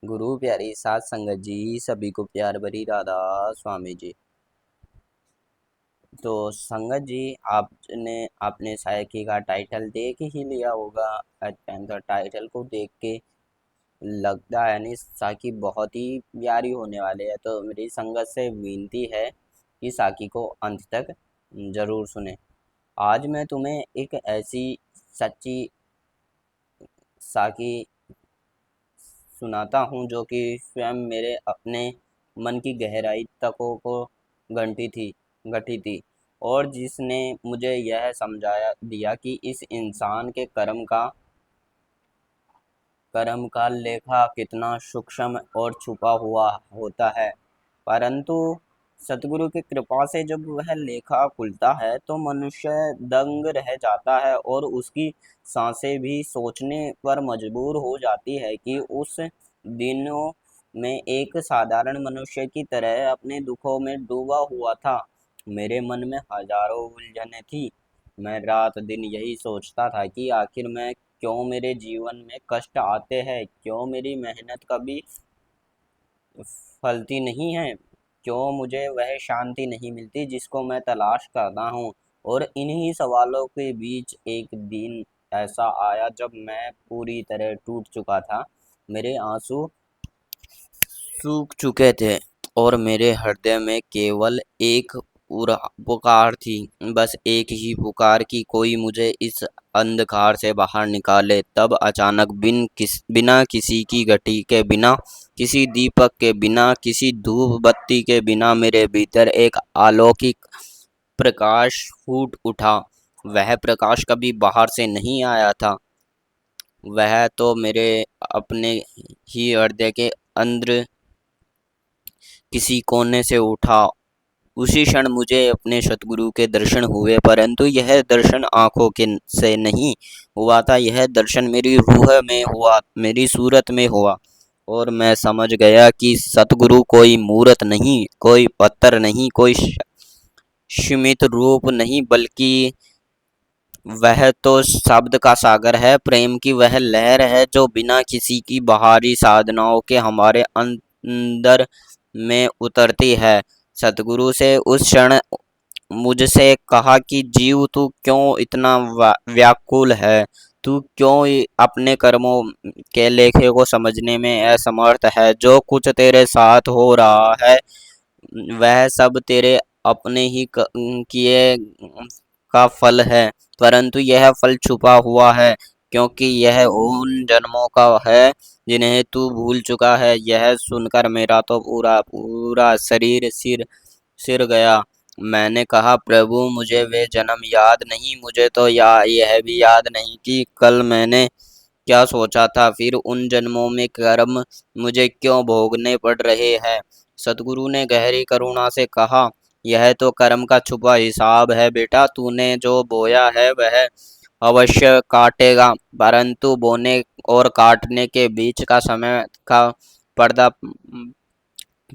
गुरु प्यारी साध संगत जी, सभी को प्यार भरी राधा स्वामी जी। तो संगत जी, आपने अपने सायकी का टाइटल देख ही लिया होगा। तो टाइटल को देख के लगता है यानी साकी बहुत ही प्यारी होने वाले है। तो मेरी संगत से विनती है कि साकी को अंत तक जरूर सुने। आज मैं तुम्हें एक ऐसी सच्ची साकी सुनाता हूँ जो कि स्वयं मेरे अपने मन की गहराई तकों को घटी थी और जिसने मुझे यह समझाया दिया कि इस इंसान के कर्म का लेखा कितना सूक्ष्म और छुपा हुआ होता है। परंतु सतगुरु की कृपा से जब वह लेखा खुलता है तो मनुष्य दंग रह जाता है और उसकी सांसें भी सोचने पर मजबूर हो जाती है कि उस दिनों में एक साधारण मनुष्य की तरह अपने दुखों में डूबा हुआ था। मेरे मन में हजारों उलझनें थी। मैं रात दिन यही सोचता था कि आखिर मैं क्यों मेरे जीवन में कष्ट आते हैं, क्यों मेरी मेहनत कभी फलती नहीं है, क्यों मुझे वह शांति नहीं मिलती जिसको मैं तलाश करता हूँ। और इन्हीं सवालों के बीच एक दिन ऐसा आया जब मैं पूरी तरह टूट चुका था। मेरे आंसू सूख चुके थे और मेरे हृदय में केवल एक पुकार थी, बस एक ही पुकार कि कोई मुझे इस अंधकार से बाहर निकाले। तब अचानक बिना किसी की घटी के, बिना किसी दीपक के, बिना किसी धूप बत्ती के, बिना मेरे भीतर एक अलौकिक प्रकाश फूट उठा। वह प्रकाश कभी बाहर से नहीं आया था, वह तो मेरे अपने ही हृदय के अंदर किसी कोने से उठा। उसी क्षण मुझे अपने सतगुरु के दर्शन हुए, परंतु यह दर्शन आंखों के से नहीं हुआ था, यह दर्शन मेरी रूह में हुआ, मेरी सूरत में हुआ। और मैं समझ गया कि सतगुरु कोई मूर्त नहीं, कोई पत्थर नहीं, कोई सीमित रूप नहीं, बल्कि वह तो शब्द का सागर है, प्रेम की वह लहर है जो बिना किसी की बाहरी साधनाओं के हमारे अंदर में उतरती है। सतगुरु से उस क्षण मुझसे कहा कि जीव, तू क्यों इतना व्याकुल है, तू क्यों अपने कर्मों के लेखे को समझने में असमर्थ है। जो कुछ तेरे साथ हो रहा है वह सब तेरे अपने ही किए का फल है, परंतु यह फल छुपा हुआ है, क्योंकि यह उन जन्मों का है जिन्हें तू भूल चुका है। यह सुनकर मेरा तो पूरा पूरा शरीर सिर सिर गया। मैंने कहा, प्रभु, मुझे वे जन्म याद नहीं, मुझे तो यह भी याद नहीं कि कल मैंने क्या सोचा था, फिर उन जन्मों में कर्म मुझे क्यों भोगने पड़ रहे हैं। सतगुरु ने गहरी करुणा से कहा, यह तो कर्म का छुपा हिसाब है बेटा, तूने जो बोया है वह अवश्य काटेगा, परंतु बोने और काटने के बीच का समय का पर्दा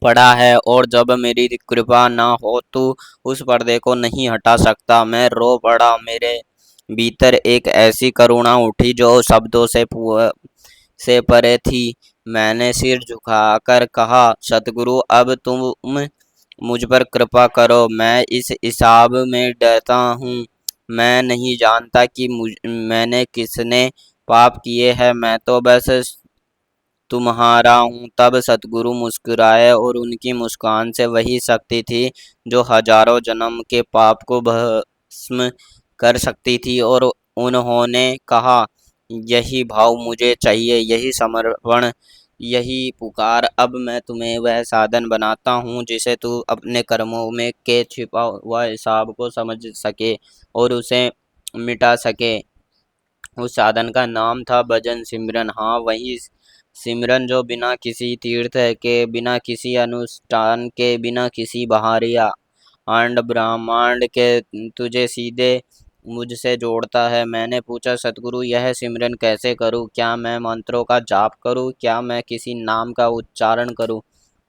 पड़ा है, और जब मेरी कृपा ना हो तो उस पर्दे को नहीं हटा सकता। मैं रो पड़ा। मेरे भीतर एक ऐसी करुणा उठी जो शब्दों से परे थी। मैंने सिर झुकाकर कहा, सतगुरु, अब तुम मुझ पर कृपा करो। मैं इस हिसाब में डरता हूँ। मैं नहीं जानता कि मैंने किसने पाप किए हैं, मैं तो बस तुम्हारा हूँ। तब सतगुरु मुस्कुराए और उनकी मुस्कान से वही शक्ति थी जो हजारों जन्म के पाप को भस्म कर सकती थी। और उन्होंने कहा, यही भाव मुझे चाहिए, यही समर्पण, यही पुकार। अब मैं तुम्हें वह साधन बनाता हूँ जिसे तू अपने कर्मों में के छिपा हुआ हिसाब को समझ सके और उसे मिटा सके। उस साधन का नाम था भजन सिमरन। हाँ, वही सिमरन जो बिना किसी तीर्थ के, बिना किसी अनुष्ठान के, बिना किसी बहारिया आंड ब्रह्मांड के तुझे सीधे मुझसे जोड़ता है। मैंने पूछा, सतगुरु, यह सिमरन कैसे करूं? क्या मैं मंत्रों का जाप करूं? क्या मैं किसी नाम का उच्चारण करूं?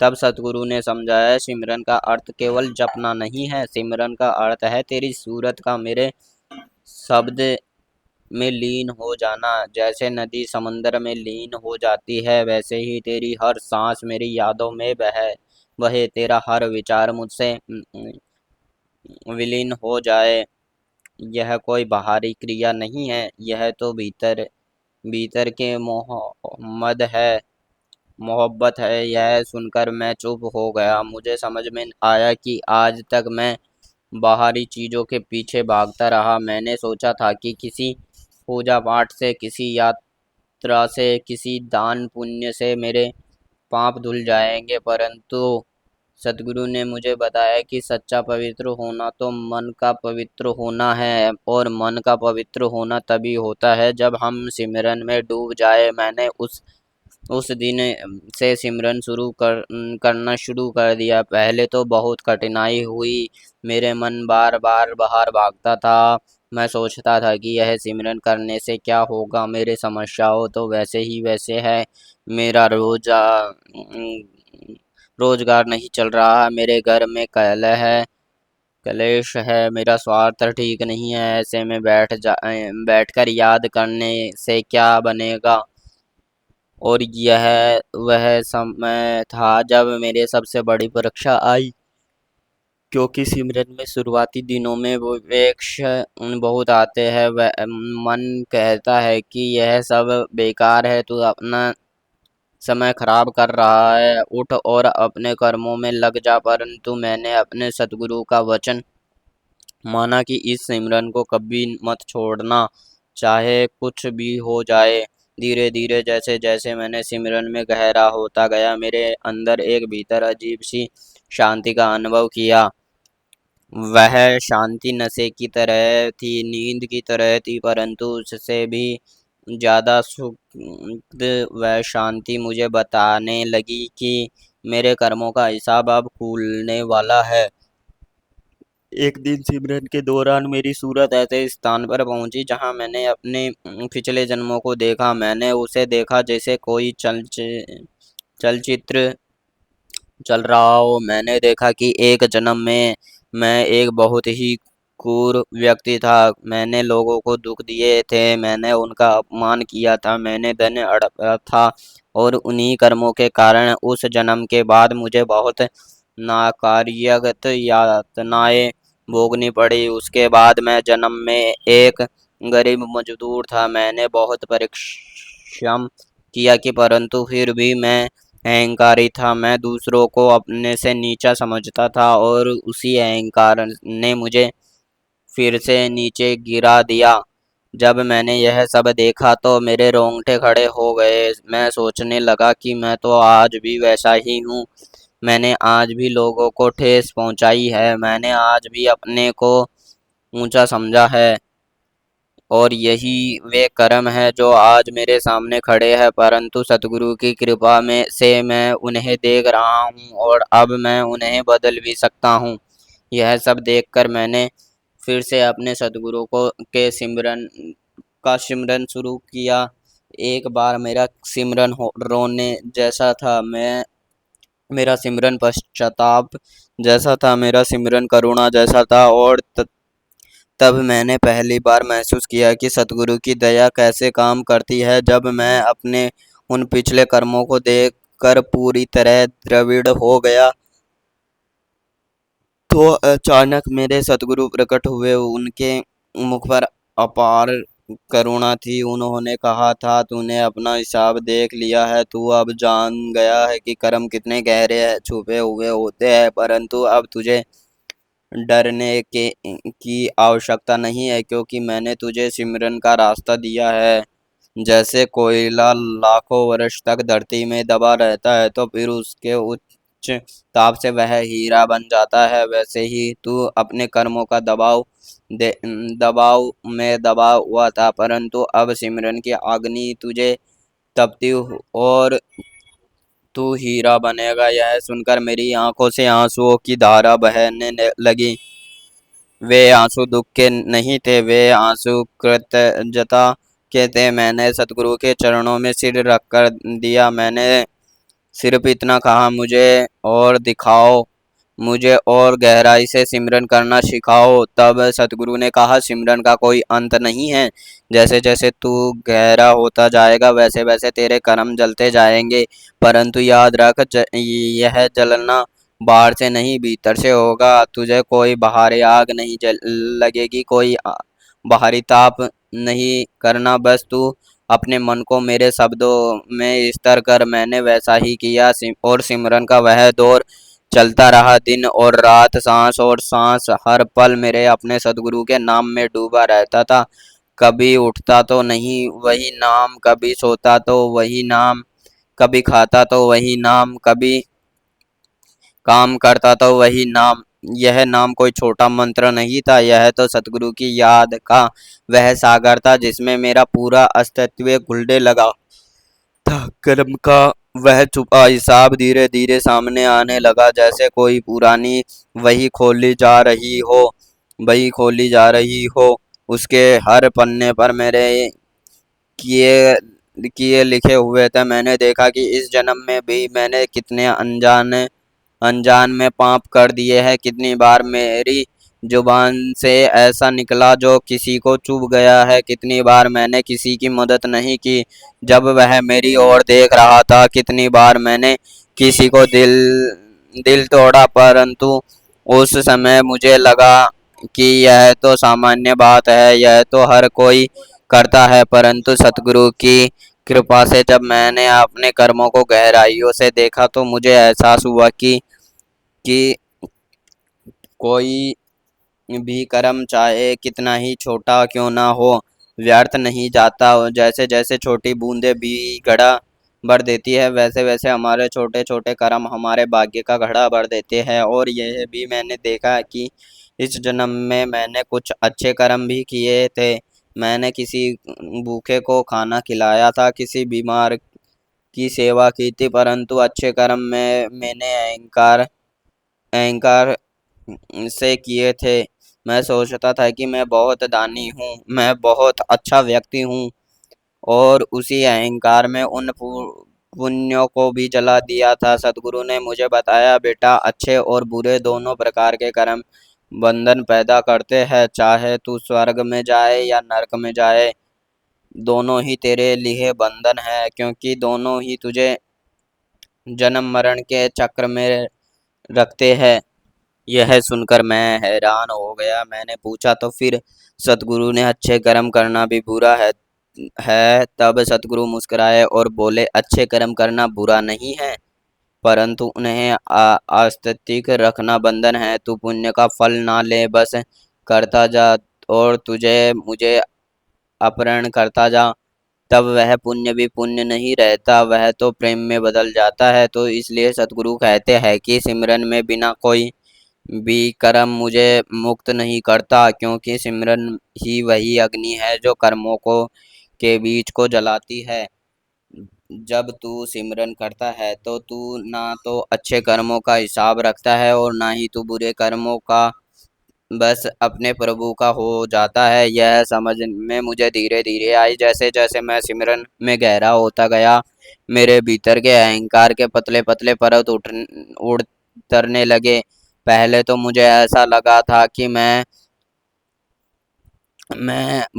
तब सतगुरु ने समझाया, सिमरन का अर्थ केवल जपना नहीं है, सिमरन का अर्थ है तेरी सूरत का मेरे शब्द में लीन हो जाना। जैसे नदी समंदर में लीन हो जाती है, वैसे ही तेरी हर सांस मेरी यादों में वहे तेरा हर विचार मुझसे विलीन हो जाए। यह कोई बाहरी क्रिया नहीं है, यह तो भीतर भीतर के मोहम्मद है मोहब्बत है। यह सुनकर मैं चुप हो गया। मुझे समझ में आया कि आज तक मैं बाहरी चीजों के पीछे भागता रहा। मैंने सोचा था कि किसी पूजा पाठ से, किसी यात्रा से, किसी दान पुण्य से मेरे पाप धुल जाएंगे, परंतु सदगुरु ने मुझे बताया कि सच्चा पवित्र होना तो मन का पवित्र होना है, और मन का पवित्र होना तभी होता है जब हम सिमरन में डूब जाए। मैंने उस दिन से सिमरन करना शुरू कर दिया। पहले तो बहुत कठिनाई हुई। मेरे मन बार बार बाहर भागता था। मैं सोचता था कि यह सिमरन करने से क्या होगा, मेरे समस्याओं तो वैसे ही वैसे है। मेरा रोजगार नहीं चल रहा है, मेरे घर में कलेश है, मेरा स्वार्थ ठीक नहीं है। ऐसे में बैठकर याद करने से क्या बनेगा। और यह वह समय था जब मेरे सबसे बड़ी परीक्षा आई, क्योंकि सिमरन में शुरुआती दिनों में वो विवेक्ष बहुत आते हैं। वह मन कहता है कि यह सब बेकार है, तू अपना समय खराब कर रहा है, उठ और अपने कर्मों में लग जा। परंतु मैंने अपने सतगुरु का वचन माना कि इस सिमरन को कभी मत छोड़ना, चाहे कुछ भी हो जाए। धीरे धीरे जैसे जैसे मैंने सिमरन में गहरा होता गया, मेरे अंदर एक भीतर अजीब सी शांति का अनुभव किया। वह शांति नशे की तरह थी, नींद की तरह थी, परंतु उससे भी ज्यादा सुखद वह शांति मुझे बताने लगी कि मेरे कर्मों का हिसाब अब खुलने वाला है। एक दिन सिमरन के दौरान मेरी सूरत ऐसे स्थान पर पहुंची जहां मैंने अपने पिछले जन्मों को देखा। मैंने उसे देखा जैसे कोई चलचित्र चल रहा हो। मैंने देखा कि एक जन्म में मैं एक बहुत ही क्रूर व्यक्ति था। मैंने लोगों को दुख दिए थे, मैंने उनका अपमान किया था, मैंने धन हड़पा था, और उन्हीं कर्मों के कारण उस जन्म के बाद मुझे बहुत नाकार्यगत यातनाएं भोगनी पड़ी। उसके बाद मैं जन्म में एक गरीब मजदूर था। मैंने बहुत परिश्रम किया कि परंतु फिर भी मैं अहंकारी था। मैं दूसरों को अपने से नीचा समझता था, और उसी अहंकार ने मुझे फिर से नीचे गिरा दिया। जब मैंने यह सब देखा तो मेरे रोंगटे खड़े हो गए। मैं सोचने लगा कि मैं तो आज भी वैसा ही हूँ। मैंने आज भी लोगों को ठेस पहुंचाई है, मैंने आज भी अपने को ऊंचा समझा है, और यही वे कर्म है जो आज मेरे सामने खड़े हैं। परंतु सतगुरु की कृपा में से मैं उन्हें देख रहा हूँ, और अब मैं उन्हें बदल भी सकता हूँ। यह सब देखकर मैंने फिर से अपने सतगुरु को के सिमरन शुरू किया। एक बार मेरा सिमरन रोने जैसा था, मैं मेरा सिमरन पश्चाताप जैसा था, मेरा सिमरन करुणा जैसा था, और तब मैंने पहली बार महसूस किया कि सतगुरु की दया कैसे काम करती है। जब मैं अपने उन पिछले कर्मों को देखकर पूरी तरह द्रविड़ हो गया, तो अचानक मेरे सतगुरु प्रकट हुए। उनके मुख पर अपार करुणा थी। उन्होंने कहा था, तूने अपना हिसाब देख लिया है, तू अब जान गया है कि कर्म कितने गहरे छुपे हुए होते हैं, परंतु अब तुझे डरने की आवश्यकता नहीं है, क्योंकि मैंने तुझे सिमरन का रास्ता दिया है। जैसे कोयला लाखों वर्ष तक धरती में दबा रहता है, तो फिर उसके उच्च ताप से वह हीरा बन जाता है, वैसे ही तू अपने कर्मों का दबाव में दबा हुआ था, परंतु अब सिमरन की अग्नि तुझे और तू हीरा बनेगा। यह सुनकर मेरी आंखों से आंसुओं की धारा बहने लगी। वे आंसू दुख के नहीं थे, वे आंसू कृतज्ञता के थे। मैंने सतगुरु के चरणों में सिर रख कर दिया। मैंने सिर्फ इतना कहा, मुझे और दिखाओ। मुझे और गहराई से सिमरन करना सिखाओ। तब सतगुरु ने कहा, सिमरन का कोई अंत नहीं है। जैसे जैसे तू गहरा होता जाएगा वैसे वैसे तेरे कर्म जलते जाएंगे। परंतु याद रख, यह जलना बाहर से नहीं भीतर से होगा। तुझे कोई बाहरी आग नहीं लगेगी, कोई बाहरी ताप नहीं करना। बस तू अपने मन को मेरे शब्दों में स्थिर कर। मैंने वैसा ही किया, और सिमरन का वह दौर चलता रहा। दिन और रात, सांस और सांस, हर पल मेरे अपने सदगुरु के नाम में डूबा रहता था। कभी उठता तो नहीं वही नाम, कभी सोता तो वही नाम, कभी खाता तो वही नाम, कभी काम करता तो वही नाम। यह नाम कोई छोटा मंत्र नहीं था, यह तो सतगुरु की याद का वह सागर था जिसमें मेरा पूरा अस्तित्व घुलने लगा था। कर्म का वह छुपा हिसाब धीरे धीरे सामने आने लगा, जैसे कोई पुरानी वही खोली जा रही हो, वही खोली जा रही हो। उसके हर पन्ने पर मेरे किए किए लिखे हुए थे। मैंने देखा कि इस जन्म में भी मैंने कितने अनजान अनजान में पाप कर दिए हैं। कितनी बार मेरी जुबान से ऐसा निकला जो किसी को चुभ गया है। कितनी बार मैंने किसी की मदद नहीं की जब वह मेरी ओर देख रहा था। कितनी बार मैंने किसी को दिल दिल तोड़ा, परंतु उस समय मुझे लगा कि यह तो सामान्य बात है, यह तो हर कोई करता है। परंतु सतगुरु की कृपा से जब मैंने अपने कर्मों को गहराइयों से देखा तो मुझे एहसास हुआ कि कोई भी कर्म चाहे कितना ही छोटा क्यों ना हो, व्यर्थ नहीं जाता। जैसे जैसे छोटी बूंदें भी घड़ा भर देती है, वैसे वैसे हमारे छोटे छोटे कर्म हमारे भाग्य का घड़ा भर देते हैं। और यह भी मैंने देखा कि इस जन्म में मैंने कुछ अच्छे कर्म भी किए थे। मैंने किसी भूखे को खाना खिलाया था, किसी बीमार की सेवा की थी। परंतु अच्छे कर्म में मैंने अहंकार अहंकार से किए थे। मैं सोचता था कि मैं बहुत दानी हूँ, मैं बहुत अच्छा व्यक्ति हूँ, और उसी अहंकार में उन पुण्यों को भी जला दिया था। सदगुरु ने मुझे बताया, बेटा, अच्छे और बुरे दोनों प्रकार के कर्म बंधन पैदा करते हैं। चाहे तू स्वर्ग में जाए या नरक में जाए, दोनों ही तेरे लिए बंधन है, क्योंकि दोनों ही तुझे जन्म मरण के चक्र में रखते हैं। यह सुनकर मैं हैरान हो गया। मैंने पूछा, तो फिर सतगुरु ने अच्छे कर्म करना भी बुरा है? तब सतगुरु मुस्कुराए और बोले, अच्छे कर्म करना बुरा नहीं है, परंतु उन्हें आस्तिक रखना बंधन है। तू पुण्य का फल ना ले, बस करता जा, और तुझे मुझे अपहरण करता जा। तब वह पुण्य भी पुण्य नहीं रहता, वह तो प्रेम में बदल जाता है। तो इसलिए सतगुरु कहते हैं कि सिमरन में बिना कोई भी कर्म मुझे मुक्त नहीं करता, क्योंकि सिमरन ही वही अग्नि है जो कर्मों को के बीच को जलाती है। जब तू सिमरन करता है तो तू ना तो अच्छे कर्मों का हिसाब रखता है और ना ही तू बुरे कर्मों का, बस अपने प्रभु का हो जाता है। यह समझ में मुझे धीरे धीरे आई। जैसे जैसे मैं सिमरन में गहरा होता गया, मेरे भीतर के अहंकार के पतले पतले परत उतरने लगे। पहले तो मुझे ऐसा लगा था कि मैं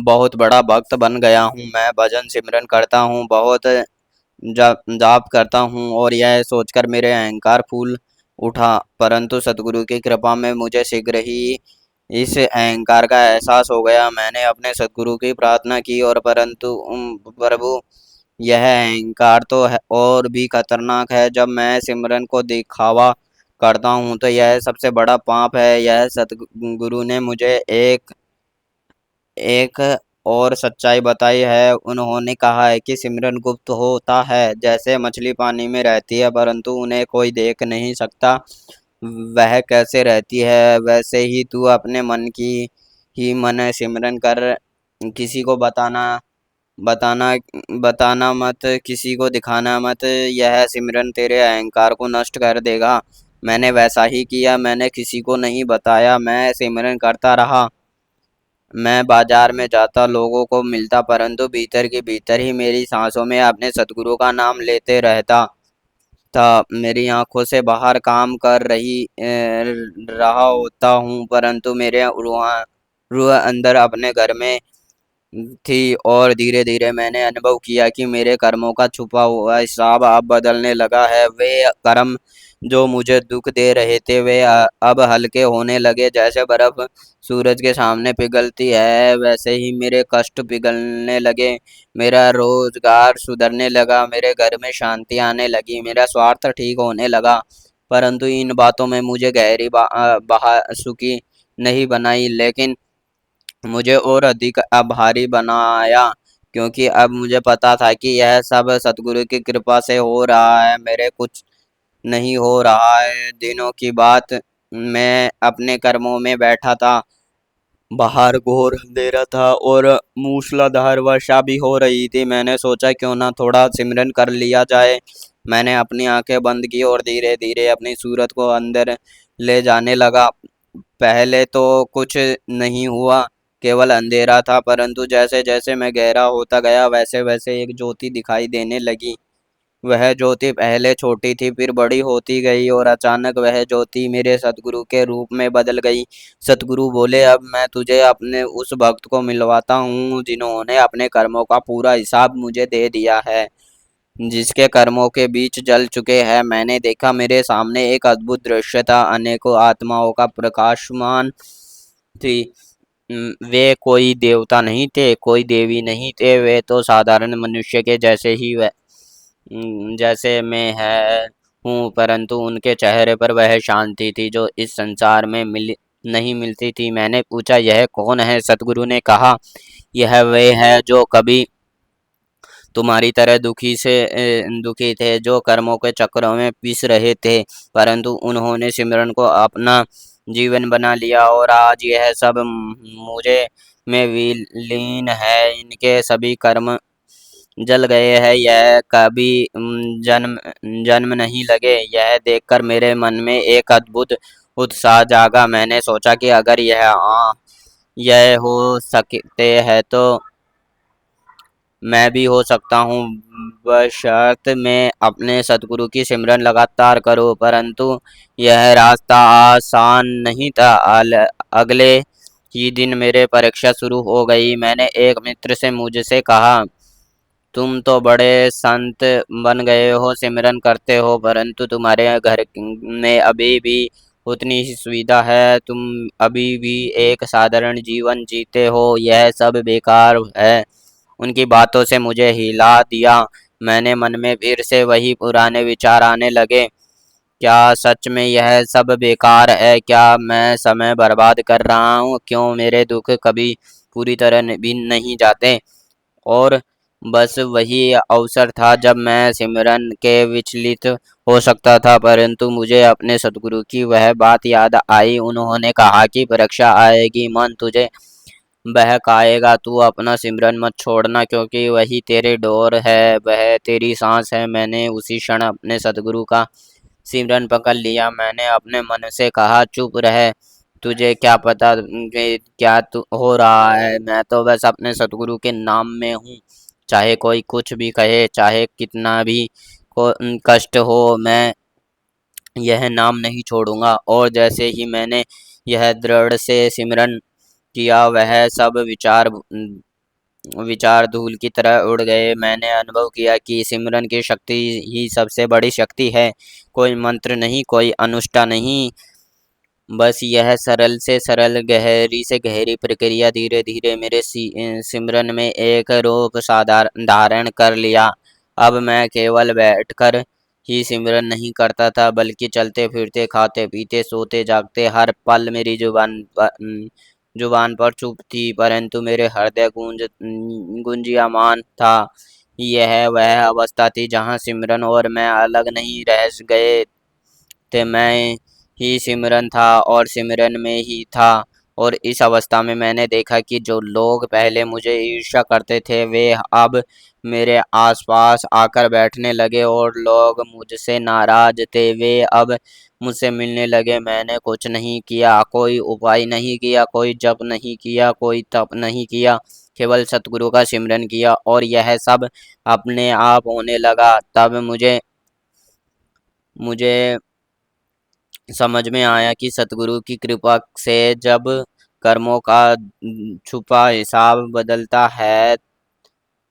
बहुत बड़ा भक्त बन गया हूँ। मैं भजन सिमरन करता हूँ, बहुत जाप करता हूँ, और यह सोचकर मेरे अहंकार फूल उठा। परंतु सतगुरु की कृपा में मुझे शीघ्र ही इस अहंकार का एहसास हो गया। मैंने अपने सतगुरु की प्रार्थना की, और परंतु प्रभु, यह अहंकार तो है और भी खतरनाक है। जब मैं सिमरन को दिखावा करता हूँ तो यह सबसे बड़ा पाप है। यह सतगुरु ने मुझे एक एक और सच्चाई बताई है। उन्होंने कहा है कि सिमरन गुप्त होता है, जैसे मछली पानी में रहती है परंतु उन्हें कोई देख नहीं सकता, वह कैसे रहती है वैसे ही तू अपने मन की ही मन सिमरन कर। किसी को बताना बताना मत, किसी को दिखाना मत, यह सिमरन तेरे अहंकार को नष्ट कर देगा। मैंने वैसा ही किया। मैंने किसी को नहीं बताया, मैं सिमरन करता रहा। मैं बाजार में जाता, लोगों को मिलता, परंतु भीतर के भीतर ही मेरी सांसों में अपने सतगुरु का नाम लेते रहता। था। मेरी आंखों से बाहर काम कर रहा होता हूँ, परंतु मेरे रूह अंदर अपने घर में थी। और धीरे धीरे मैंने अनुभव किया कि मेरे कर्मों का छुपा हुआ हिसाब अब बदलने लगा है। वे कर्म जो मुझे दुख दे रहे थे वे अब हल्के होने लगे। जैसे बर्फ सूरज के सामने पिघलती है वैसे ही मेरे कष्ट पिघलने लगे। मेरा रोजगार सुधरने लगा, मेरे घर में शांति आने लगी, मेरा स्वार्थ ठीक होने लगा। परंतु इन बातों में मुझे गहरी सुखी नहीं बनाई, लेकिन मुझे और अधिक आभारी बनाया, क्योंकि अब मुझे पता था कि यह सब सतगुरु की कृपा से हो रहा है, मेरे कुछ नहीं हो रहा है। दिनों की बात, मैं अपने कर्मों में बैठा था। बाहर घोर अंधेरा था और मूसलाधार वर्षा भी हो रही थी। मैंने सोचा क्यों ना थोड़ा सिमरन कर लिया जाए। मैंने अपनी आंखें बंद की और धीरे धीरे अपनी सूरत को अंदर ले जाने लगा। पहले तो कुछ नहीं हुआ, केवल अंधेरा था, परंतु जैसे जैसे मैं गहरा होता गया वैसे वैसे एक ज्योति दिखाई देने लगी। वह ज्योति पहले छोटी थी, फिर बड़ी होती गई और अचानक वह ज्योति मेरे सतगुरु के रूप में बदल गई। सतगुरु बोले, अब मैं तुझे अपने उस भक्त को मिलवाता हूँ जिन्होंने अपने कर्मों का पूरा हिसाब मुझे दे दिया है, जिसके कर्मों के बीच जल चुके हैं। मैंने देखा मेरे सामने एक अद्भुत दृश्य था। अनेकों आत्माओं का प्रकाशमान थी। वे कोई देवता नहीं थे, कोई देवी नहीं थे, वे तो साधारण मनुष्य के जैसे ही जैसे मैं है हूँ, परंतु उनके चेहरे पर वह शांति थी जो इस संसार में मिल नहीं मिलती थी। मैंने पूछा, यह कौन है? सतगुरु ने कहा, यह वे है जो कभी तुम्हारी तरह दुखी थे, जो कर्मों के चक्रों में पिस रहे थे, परंतु उन्होंने सिमरन को अपना जीवन बना लिया और आज यह सब मुझे में विलीन है। इनके सभी कर्म जल गए हैं, यह कभी जन्म जन्म नहीं लगे। यह देखकर मेरे मन में एक अद्भुत उत्साह जागा। मैंने सोचा कि अगर यह हो सकते हैं तो मैं भी हो सकता हूँ, बशर्ते मैं अपने सतगुरु की सिमरन लगातार करूँ। परंतु यह रास्ता आसान नहीं था। अगले ही दिन मेरे परीक्षा शुरू हो गई। मैंने एक मित्र से मुझसे कहा, तुम तो बड़े संत बन गए हो, सिमरन करते हो, परंतु तुम्हारे घर में अभी भी उतनी ही सुविधा है, तुम अभी भी एक साधारण जीवन जीते हो, यह सब बेकार है। उनकी बातों से मुझे हिला दिया। मैंने मन में फिर से वही पुराने विचार आने लगे। क्या सच में यह सब बेकार है? क्या मैं समय बर्बाद कर रहा हूँ? क्यों मेरे दुख कभी पूरी तरह भी नहीं जाते? और बस वही अवसर था जब मैं सिमरन के विचलित हो सकता था। परंतु मुझे अपने सतगुरु की वह बात याद आई। उन्होंने कहा कि परीक्षा आएगी, मन तुझे बहकाएगा, तू अपना सिमरन मत छोड़ना, क्योंकि वही तेरे डोर है, वह तेरी सांस है। मैंने उसी क्षण अपने सतगुरु का सिमरन पकड़ लिया। मैंने अपने मन से कहा, चुप रह, तुझे क्या पता कि क्या हो रहा है। मैं तो बस अपने सतगुरु के नाम में हूँ। चाहे कोई कुछ भी कहे, चाहे कितना भी कष्ट हो, मैं यह नाम नहीं छोड़ूंगा। और जैसे ही मैंने यह दृढ़ से सिमरन किया, वह सब विचार धूल की तरह उड़ गए। मैंने अनुभव किया कि सिमरन की शक्ति ही सबसे बड़ी शक्ति है। कोई मंत्र नहीं, कोई अनुष्ठान नहीं, बस यह सरल से सरल, गहरी से गहरी प्रक्रिया धीरे धीरे मेरे सिमरन में एक रूप धारण कर लिया। अब मैं केवल बैठकर ही सिमरन नहीं करता था, बल्कि चलते फिरते, खाते पीते, सोते जागते, हर पल मेरी जुबान पर चुप थी, परंतु मेरे हृदय गुंजियामान था। यह वह अवस्था थी जहाँ सिमरन और मैं अलग नहीं रह गए थे। मैं ही सिमरन था और सिमरन में ही था। और इस अवस्था में मैंने देखा कि जो लोग पहले मुझे ईर्ष्या करते थे वे अब मेरे आसपास आकर बैठने लगे, और लोग मुझसे नाराज थे वे अब मुझसे मिलने लगे। मैंने कुछ नहीं किया, कोई उपाय नहीं किया, कोई जप नहीं किया, कोई तप नहीं किया, केवल सतगुरु का सिमरन किया और यह सब अपने आप होने लगा। तब मुझे मुझे समझ में आया कि सतगुरु की कृपा से जब कर्मों का छुपा हिसाब बदलता है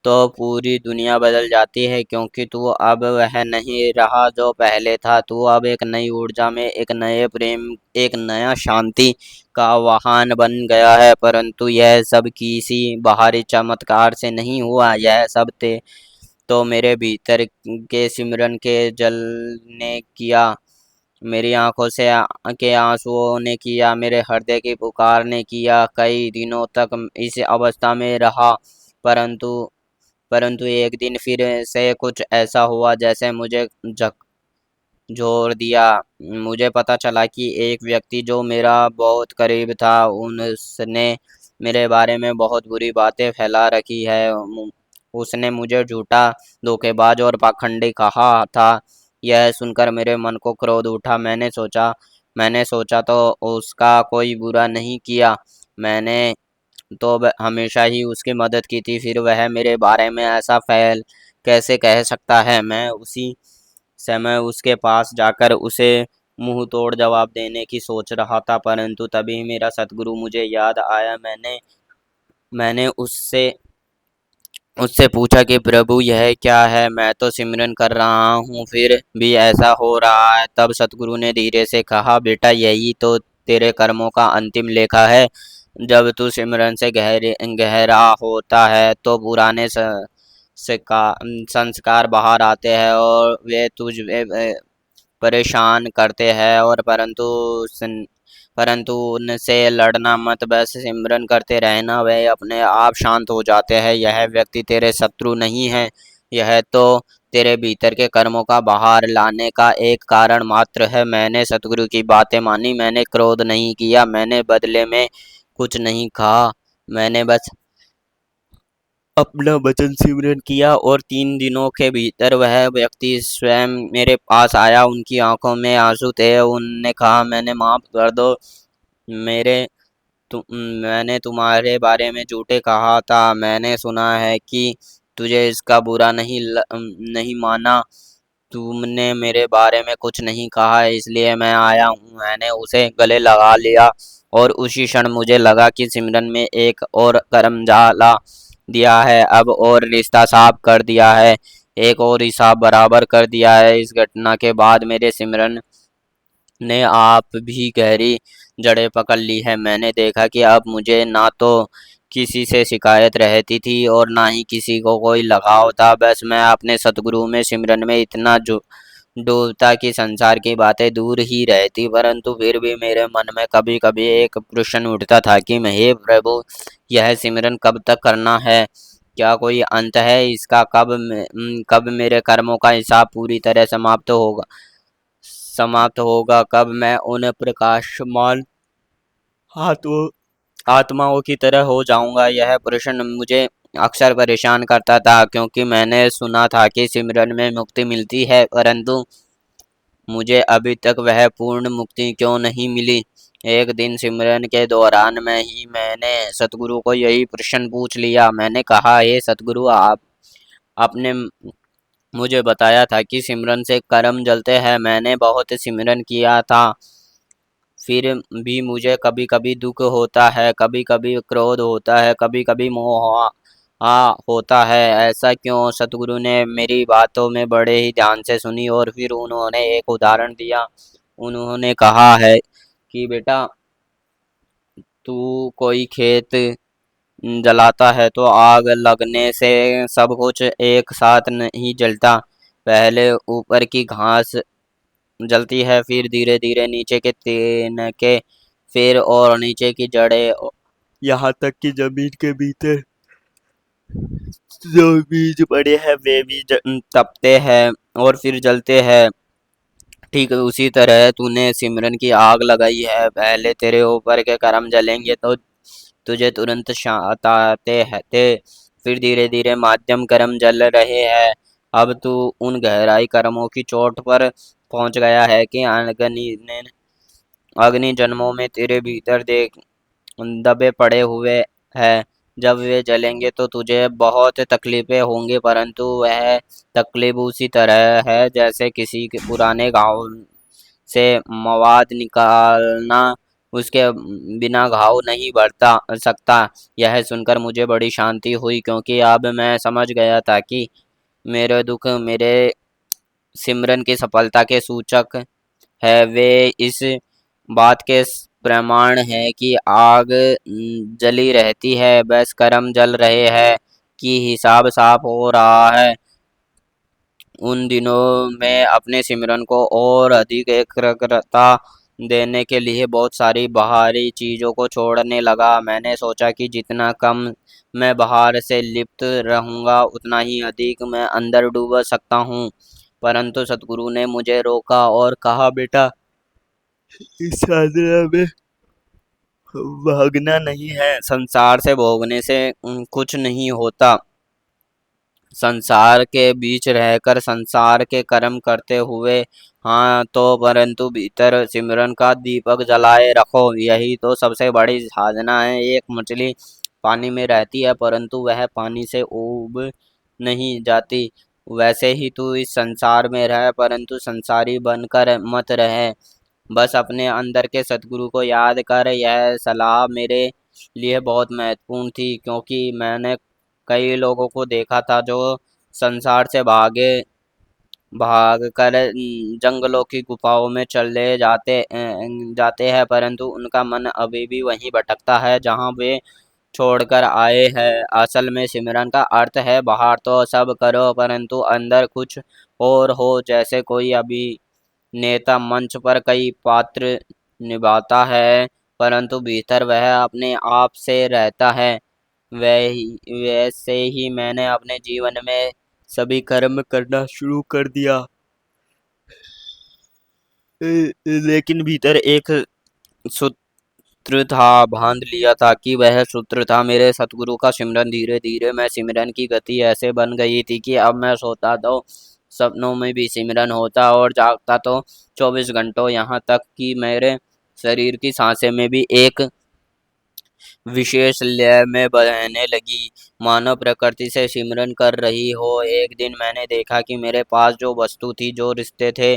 तो पूरी दुनिया बदल जाती है, क्योंकि तू अब वह नहीं रहा जो पहले था। तू अब एक नई ऊर्जा में, एक नए प्रेम, एक नया शांति का वाहन बन गया है। परंतु यह सब किसी बाहरी चमत्कार से नहीं हुआ, यह सब ते तो मेरे भीतर के सिमरन के जल ने किया, मेरी आंखों से के आंसुओं ने किया, मेरे हृदय की पुकार ने किया। कई दिनों तक इस अवस्था में रहा, परंतु परंतु एक दिन फिर से कुछ ऐसा हुआ जैसे मुझे झकझोर दिया। मुझे पता चला कि एक व्यक्ति जो मेरा बहुत करीब था, उसने मेरे बारे में बहुत बुरी बातें फैला रखी है। उसने मुझे झूठा, धोखेबाज और पाखंडी कहा था। यह सुनकर मेरे मन को क्रोध उठा। मैंने सोचा तो उसका कोई बुरा नहीं किया, मैंने तो हमेशा ही उसकी मदद की थी, फिर वह मेरे बारे में ऐसा फैल कैसे कह सकता है। मैं उसी समय उसके पास जाकर उसे मुंह तोड़ जवाब देने की सोच रहा था, परंतु तभी मेरा सतगुरु मुझे याद आया। मैंने उससे उससे पूछा कि प्रभु यह क्या है, मैं तो सिमरन कर रहा हूँ फिर भी ऐसा हो रहा है। तब सतगुरु ने धीरे से कहा, बेटा यही तो तेरे कर्मों का अंतिम लेखा है। जब तू सिमरन से गहरा होता है तो पुराने संस्कार बाहर आते हैं और वे तुझे परेशान करते हैं, और परंतु उनसे लड़ना मत, बस सिमरन करते रहना, वे अपने आप शांत हो जाते हैं। यह व्यक्ति तेरे शत्रु नहीं है, यह तो तेरे भीतर के कर्मों का बाहर लाने का एक कारण मात्र है। मैंने सतगुरु की बातें मानी, मैंने क्रोध नहीं किया, मैंने बदले में कुछ नहीं कहा, मैंने बस अपना वचन सिमरन किया। और 3 दिनों के भीतर वह व्यक्ति स्वयं मेरे पास आया। उनकी आंखों में आंसू थे। उनने कहा, मैंने माफ कर दो, मेरे मैंने तुम्हारे बारे में झूठे कहा था। मैंने सुना है कि तुझे इसका बुरा नहीं माना। तुमने मेरे बारे में कुछ नहीं कहा, इसलिए मैं आया हूँ। मैंने उसे गले लगा लिया और उसी क्षण मुझे लगा कि सिमरन में एक और कर्म डाला दिया है, अब और रिश्ता साफ कर दिया है, एक और हिसाब बराबर कर दिया है। इस घटना के बाद मेरे सिमरन ने आप भी गहरी जड़ें पकड़ ली है। मैंने देखा कि अब मुझे ना तो किसी से शिकायत रहती थी और ना ही किसी को कोई लगाव था। बस मैं अपने सतगुरु में, सिमरन में इतना जो डूबता कि संसार की बातें दूर ही रहती। परंतु फिर भी मेरे मन में कभी कभी एक प्रश्न उठता था कि हे प्रभु, यह सिमरन कब तक करना है? क्या कोई अंत है इसका? कब मेरे कर्मों का हिसाब पूरी तरह समाप्त होगा? कब मैं उन प्रकाशमान आत्म आत्माओं की तरह हो जाऊंगा? यह प्रश्न मुझे अक्सर परेशान करता था, क्योंकि मैंने सुना था कि सिमरन में मुक्ति मिलती है, परंतु मुझे अभी तक वह पूर्ण मुक्ति क्यों नहीं मिली। एक दिन सिमरन के दौरान में ही मैंने सतगुरु को यही प्रश्न पूछ लिया। मैंने कहा, हे सतगुरु, आपने मुझे बताया था कि सिमरन से कर्म जलते हैं। मैंने बहुत सिमरन किया था, फिर भी मुझे कभी कभी दुख होता है, कभी कभी क्रोध होता है, कभी कभी मोह होता है। ऐसा क्यों? सतगुरु ने मेरी बातों में बड़े ही ध्यान से सुनी और फिर उन्होंने एक उदाहरण दिया। उन्होंने कहा है कि बेटा, तू कोई खेत जलाता है तो आग लगने से सब कुछ एक साथ नहीं जलता। पहले ऊपर की घास जलती है, फिर धीरे धीरे नीचे के तिनके, फिर और नीचे की जड़ें, यहाँ तक कि जमीन के भीतर जो बीज पड़े हैं वे भी तपते हैं और फिर जलते हैं। ठीक उसी तरह तूने सिमरन की आग लगाई है। पहले तेरे ऊपर के कर्म जलेंगे तो तुझे तुरंत सताते हैं थे, फिर धीरे धीरे माध्यम कर्म जल रहे हैं। अब तू उन गहराई कर्मों की चोट पर पहुंच गया है कि अग्नि जन्मों में तेरे भीतर देख दबे पड़े हुए हैं। जब वे जलेंगे तो तुझे बहुत तकलीफें होंगी, परंतु वह तकलीफ उसी तरह है जैसे किसी के पुराने घाव से मवाद निकालना। उसके बिना घाव नहीं बढ़ता सकता। यह सुनकर मुझे बड़ी शांति हुई, क्योंकि अब मैं समझ गया था कि मेरे दुख मेरे सिमरन की सफलता के सूचक है। वे इस बात के प्रमाण है कि आग जली रहती है, बस कर्म जल रहे हैं कि हिसाब साफ हो रहा है। उन दिनों में अपने सिमरन को और अधिक एकाग्रता देने के लिए बहुत सारी बाहरी चीज़ों को छोड़ने लगा। मैंने सोचा कि जितना कम मैं बाहर से लिप्त रहूँगा उतना ही अधिक मैं अंदर डूब सकता हूँ। परंतु सतगुरु ने मुझे रोका और कहा, बेटा, इस साधना में भागना नहीं है। संसार से भोगने से कुछ नहीं होता। संसार के बीच रहकर संसार के कर्म करते हुए, हाँ तो, परंतु भीतर सिमरन का दीपक जलाए रखो। यही तो सबसे बड़ी साधना है। एक मछली पानी में रहती है, परंतु वह पानी से उब नहीं जाती। वैसे ही तू इस संसार में रह, परंतु संसारी बनकर मत रहे। बस अपने अंदर के सतगुरु को याद कर। यह सलाह मेरे लिए बहुत महत्वपूर्ण थी, क्योंकि मैंने कई लोगों को देखा था जो संसार से भाग कर जंगलों की गुफाओं में चले जाते हैं, परंतु उनका मन अभी भी वहीं भटकता है जहां वे छोड़कर आए हैं। असल में सिमरन का अर्थ है बाहर तो सब करो, परंतु अंदर कुछ और हो। जैसे कोई अभिनेता मंच पर कई पात्र निभाता है, परंतु भीतर वह अपने आप से रहता है। वैसे ही मैंने अपने जीवन में सभी कर्म करना शुरू कर दिया। लेकिन भीतर एक सूत्र था, बांध लिया था कि वह सूत्र था मेरे सतगुरु का सिमरन। धीरे धीरे मैं सिमरन की गति ऐसे बन गई थी कि अब मैं सोता तो सपनों में भी सिमरन होता और जागता तो 24 घंटों, यहाँ तक कि मेरे शरीर की सांसें में भी एक विशेष लय में बहने लगी, मानव प्रकृति से सिमरन कर रही हो। एक दिन मैंने देखा कि मेरे पास जो वस्तु थी, जो रिश्ते थे,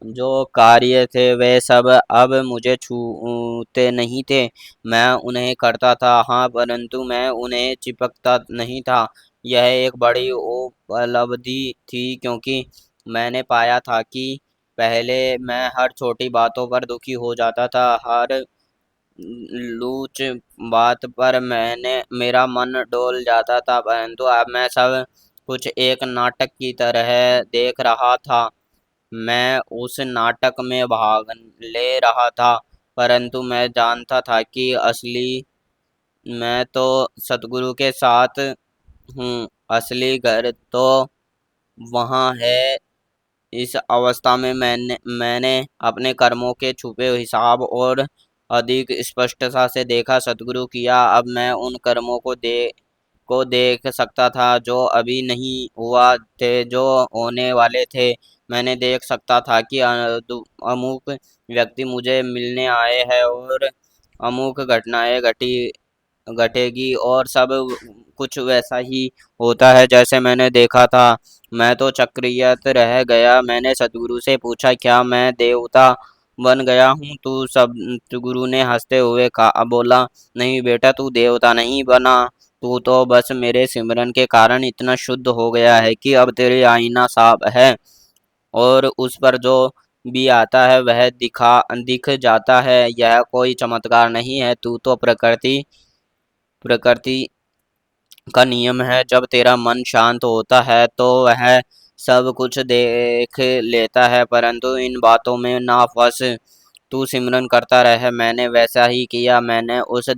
जो कार्य थे, वे सब अब मुझे छूते नहीं थे। मैं उन्हें करता था, हाँ, परंतु मैं उन्हें चिपकता नहीं था। यह एक बड़ी उपलब्धि थी, क्योंकि मैंने पाया था कि पहले मैं हर छोटी बातों पर दुखी हो जाता था। हर लूच बात पर मेरा मन डोल जाता था, परंतु अब मैं सब कुछ एक नाटक की तरह देख रहा था। मैं उस नाटक में भाग ले रहा था, परंतु मैं जानता था कि असली मैं तो सतगुरु के साथ हूँ। असली घर तो वहाँ है। इस अवस्था में मैंने अपने कर्मों के छुपे हिसाब और अधिक स्पष्टता से देखा। सतगुरु किया, अब मैं उन कर्मों को देख सकता था जो अभी नहीं हुआ थे, जो होने वाले थे। मैंने देख सकता था कि अमुक व्यक्ति मुझे मिलने आए हैं और अमुक घटनाएं घटेगी, और सब कुछ वैसा ही होता है जैसे मैंने देखा था। मैं तो चक्रियत रह गया। मैंने सतगुरु से पूछा, क्या मैं देवता बन गया हूँ? तू सब गुरु ने हंसते हुए कहा, बोला, नहीं बेटा, तू देवता नहीं बना। तू तो बस मेरे सिमरन के कारण इतना शुद्ध हो गया है कि अब तेरी आईना साफ है, और उस पर जो भी आता है वह दिख जाता है। यह कोई चमत्कार नहीं है, तू तो प्रकृति का नियम है। जब तेरा मन शांत होता है तो वह सब कुछ देख लेता है, परंतु इन बातों में ना फंस। तू सिमरन करता रहे। मैंने वैसा ही किया। मैंने उस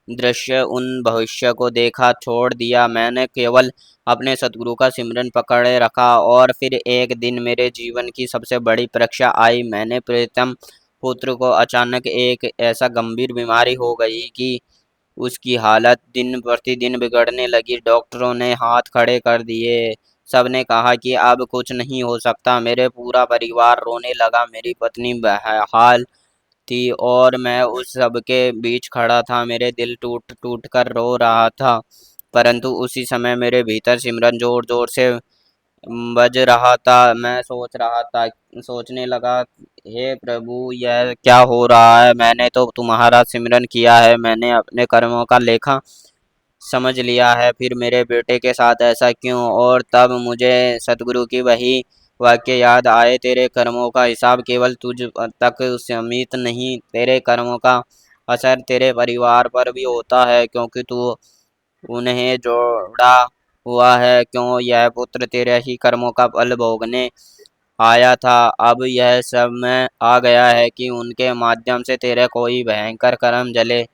दृश्य उन भविष्य को देखा छोड़ दिया। मैंने केवल अपने सतगुरु का सिमरन पकड़े रखा। और फिर एक दिन मेरे जीवन की सबसे बड़ी परीक्षा आई। मैंने प्रीतम पुत्र को अचानक एक ऐसा गंभीर बीमारी हो गई कि उसकी हालत दिन प्रतिदिन बिगड़ने लगी। डॉक्टरों ने हाथ खड़े कर दिए। सबने कहा कि अब कुछ नहीं हो सकता। मेरे पूरा परिवार रोने लगा। मेरी पत्नी बहरहाल थी और मैं उस सब के बीच खड़ा था। मेरे दिल टूट टूट कर रो रहा था, परंतु उसी समय मेरे भीतर सिमरन जोर जोर से बज रहा था। मैं सोचने लगा, हे प्रभु, यह क्या हो रहा है? मैंने तो तुम्हारा सिमरन किया है, मैंने अपने कर्मों का लेखा समझ लिया है, फिर मेरे बेटे के साथ ऐसा क्यों? और तब मुझे सतगुरु की वही वाक्य याद आए, तेरे कर्मों का हिसाब केवल तुझ तक सीमित नहीं, तेरे कर्मों का असर तेरे परिवार पर भी होता है, क्योंकि तू उन्हें जोड़ा हुआ है। क्यों? यह पुत्र तेरे ही कर्मों का फल भोगने आया था। अब यह समय आ गया है कि उनके माध्यम से तेरे कोई भयंकर कर्म जले।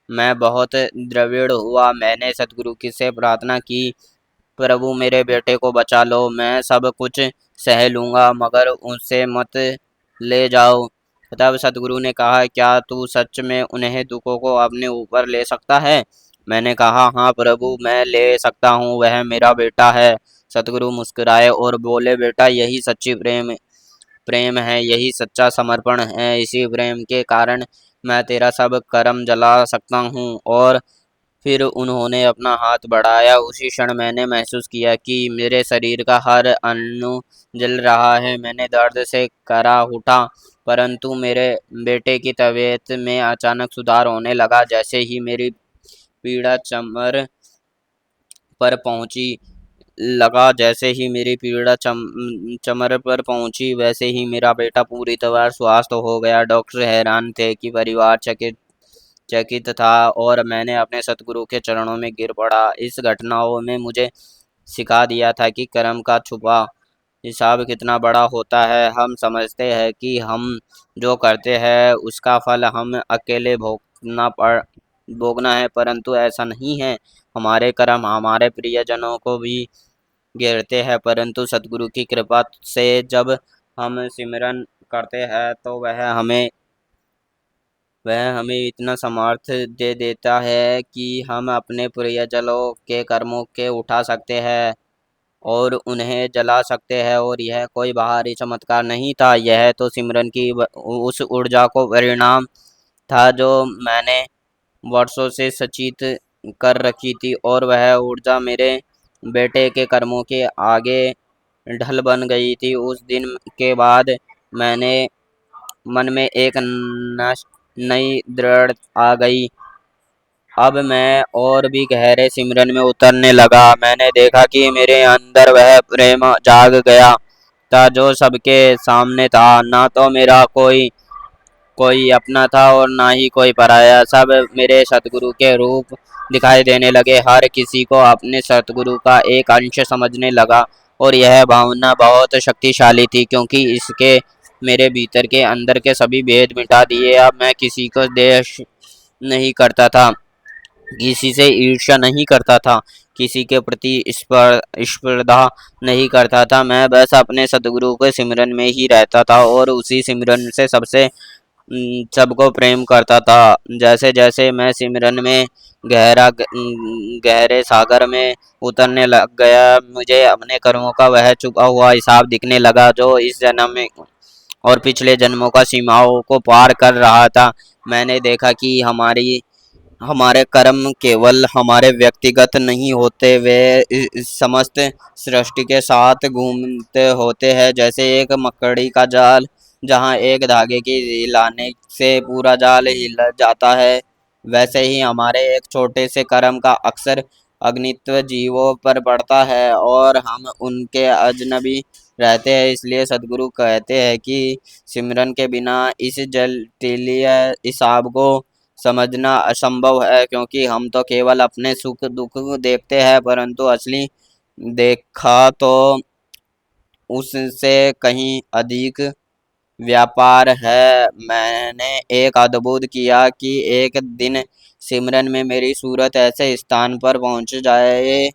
मैं बहुत द्रविड़ हुआ। मैंने सतगुरु की से प्रार्थना की, प्रभु मेरे बेटे को बचा लो, मैं सब कुछ सह लूँगा, मगर उनसे मत ले जाओ। तब सतगुरु ने कहा, क्या तू सच में उन्हें दुखों को अपने ऊपर ले सकता है? मैंने कहा, हाँ प्रभु, मैं ले सकता हूँ, वह मेरा बेटा है। सतगुरु मुस्कुराए और बोले, बेटा, यही सच्ची प्रेम प्रेम है, यही सच्चा समर्पण है। इसी प्रेम के कारण मैं तेरा सब कर्म जला सकता हूँ। और फिर उन्होंने अपना हाथ बढ़ाया। उसी क्षण मैंने महसूस किया कि मेरे शरीर का हर अणु जल रहा है। मैंने दर्द से करा उठा, परंतु मेरे बेटे की तबीयत में अचानक सुधार होने लगा। जैसे ही मेरी पीड़ा चमर पर पहुंची जैसे ही मेरी पीड़ा चमर पर पहुंची, वैसे ही मेरा बेटा पूरी तरह स्वस्थ हो गया। डॉक्टर हैरान थे कि परिवार चकित चकित था, और मैंने अपने सतगुरु के चरणों में गिर पड़ा। इस घटनाओं में मुझे सिखा दिया था कि कर्म का छुपा हिसाब कितना बड़ा होता है। हम समझते हैं कि हम जो करते हैं उसका फल हम अकेले भोगना है, परंतु ऐसा नहीं है। हमारे कर्म हमारे प्रियजनों को भी घेरते हैं, परंतु सतगुरु की कृपा से जब हम सिमरन करते हैं तो वह हमें इतना सामर्थ्य दे देता है कि हम अपने प्रियजनों के कर्मों के उठा सकते हैं और उन्हें जला सकते हैं। और यह कोई बाहरी चमत्कार नहीं था, यह तो सिमरन की उस ऊर्जा को परिणाम था जो मैंने वर्षों से सचित कर रखी थी, और वह ऊर्जा मेरे बेटे के कर्मों के आगे ढल बन गई थी। उस दिन के बाद मैंने मन में एक नई दृढ़ आ गई। अब मैं और भी गहरे सिमरन में उतरने लगा। मैंने देखा कि मेरे अंदर वह प्रेम जाग गया था जो सबके सामने था। ना तो मेरा कोई कोई अपना था और ना ही कोई पराया। सब मेरे सतगुरु के रूप दिखाई देने लगे। हर किसी को अपने सतगुरु का एक अंश समझने लगा, और यह भावना बहुत शक्तिशाली थी, क्योंकि इसके मेरे भीतर के अंदर के सभी भेद मिटा दिए। अब मैं किसी को देश नहीं करता था, किसी से ईर्ष्या नहीं करता था, किसी के प्रति स्पर्धा नहीं करता था। मैं बस अपने सतगुरु के सिमरन में ही रहता था, और उसी सिमरन से सबको प्रेम करता था। जैसे जैसे मैं सिमरन में गहरे सागर में उतरने लग गया, मुझे अपने कर्मों का वह छुपा हुआ हिसाब दिखने लगा जो इस जन्म में और पिछले जन्मों का सीमाओं को पार कर रहा था। मैंने देखा कि हमारे कर्म केवल हमारे व्यक्तिगत नहीं होते, वे इस समस्त सृष्टि के साथ घूमते होते हैं। जैसे एक मकड़ी का जाल, जहाँ एक धागे की हिलाने से पूरा जाल हिल जाता है, वैसे ही हमारे एक छोटे से कर्म का अक्सर अग्नित्व जीवों पर पड़ता है और हम उनके अजनबी रहते हैं। इसलिए सदगुरु कहते हैं कि सिमरन के बिना इस जटिल हिसाब को समझना असंभव है, क्योंकि हम तो केवल अपने सुख दुख देखते हैं, परंतु असली देखा तो उससे कहीं अधिक व्यापार है। मैंने एक अद्भुत किया कि एक दिन सिमरन में मेरी सूरत ऐसे स्थान पर पहुंच जाए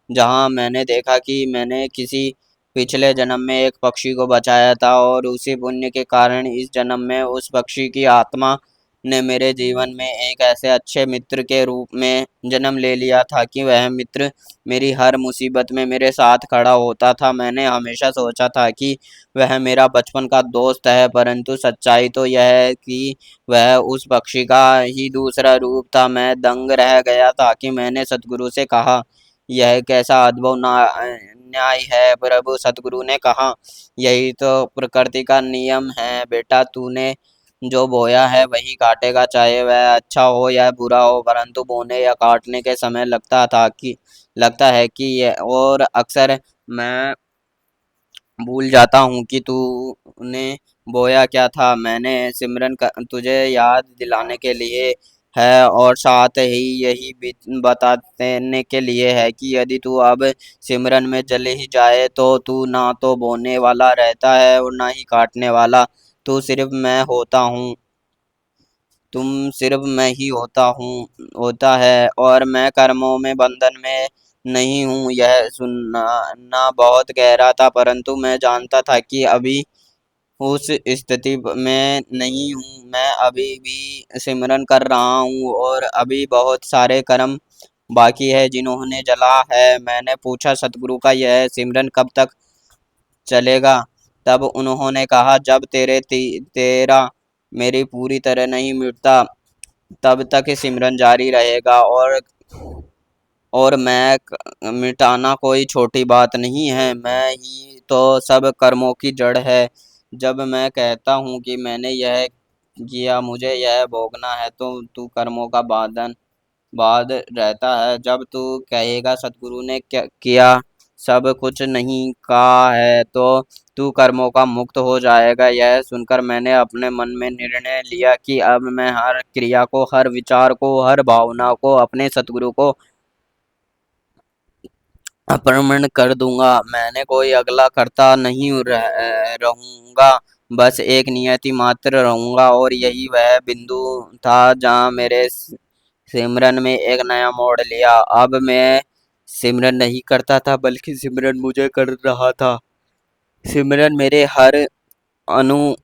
जहां मैंने देखा कि मैंने किसी पिछले जन्म में एक पक्षी को बचाया था, और उसी पुण्य के कारण इस जन्म में उस पक्षी की आत्मा ने मेरे जीवन में एक ऐसे अच्छे मित्र के रूप में जन्म ले लिया था कि वह मित्र मेरी हर मुसीबत में मेरे साथ खड़ा होता था। मैंने हमेशा सोचा था कि वह मेरा बचपन का दोस्त है, परंतु सच्चाई तो यह है कि वह उस पक्षी का ही दूसरा रूप था। मैं दंग रह गया था कि मैंने सतगुरु से कहा, यह कैसा अद्भुत न्याय है प्रभु। सतगुरु ने कहा, यही तो प्रकृति का नियम है बेटा, तूने जो बोया है वही काटेगा, चाहे वह अच्छा हो या बुरा हो। परंतु बोने या काटने के समय लगता है कि ये, और अक्सर मैं भूल जाता हूँ कि तूने बोया क्या था। मैंने सिमरन तुझे याद दिलाने के लिए है, और साथ ही यही भी बताने के लिए है कि यदि तू अब सिमरन में चले ही जाए तो तू ना तो बोने वाला रहता है और ना ही काटने वाला। तू सिर्फ मैं होता हूँ, तुम सिर्फ मैं ही होता है, और मैं कर्मों में बंधन में नहीं हूँ। यह सुनना ना बहुत गहरा था, परंतु मैं जानता था कि अभी उस स्थिति में नहीं हूँ। मैं अभी भी सिमरन कर रहा हूँ और अभी बहुत सारे कर्म बाकी है जिन्होंने जला है। मैंने पूछा, सतगुरु का यह सिमरन कब तक चलेगा? तब उन्होंने कहा, जब तेरा मेरी पूरी तरह नहीं मिटता तब तक सिमरन जारी रहेगा। और मिटाना कोई छोटी बात नहीं है, मैं ही तो सब कर्मों की जड़ है। जब मैं कहता हूँ कि मैंने यह किया, मुझे यह भोगना है, तो तू कर्मों का बाद रहता है। जब तू कहेगा सतगुरु ने क्या किया, सब कुछ नहीं कहा है, तो तू कर्मों का मुक्त हो जाएगा। यह सुनकर मैंने अपने मन में निर्णय लिया कि अब मैं हर क्रिया को, हर विचार को, हर भावना को अपने सतगुरु को अर्पण कर दूंगा। मैंने कोई अगला करता नहीं रहूंगा, बस एक नियति मात्र रहूंगा। और यही वह बिंदु था जहाँ मेरे सिमरन में एक नया मोड़ लिया। अब मैं सिमरन नहीं करता था, बल्कि सिमरन मुझे कर रहा था। सिमरन मेरे हर अणु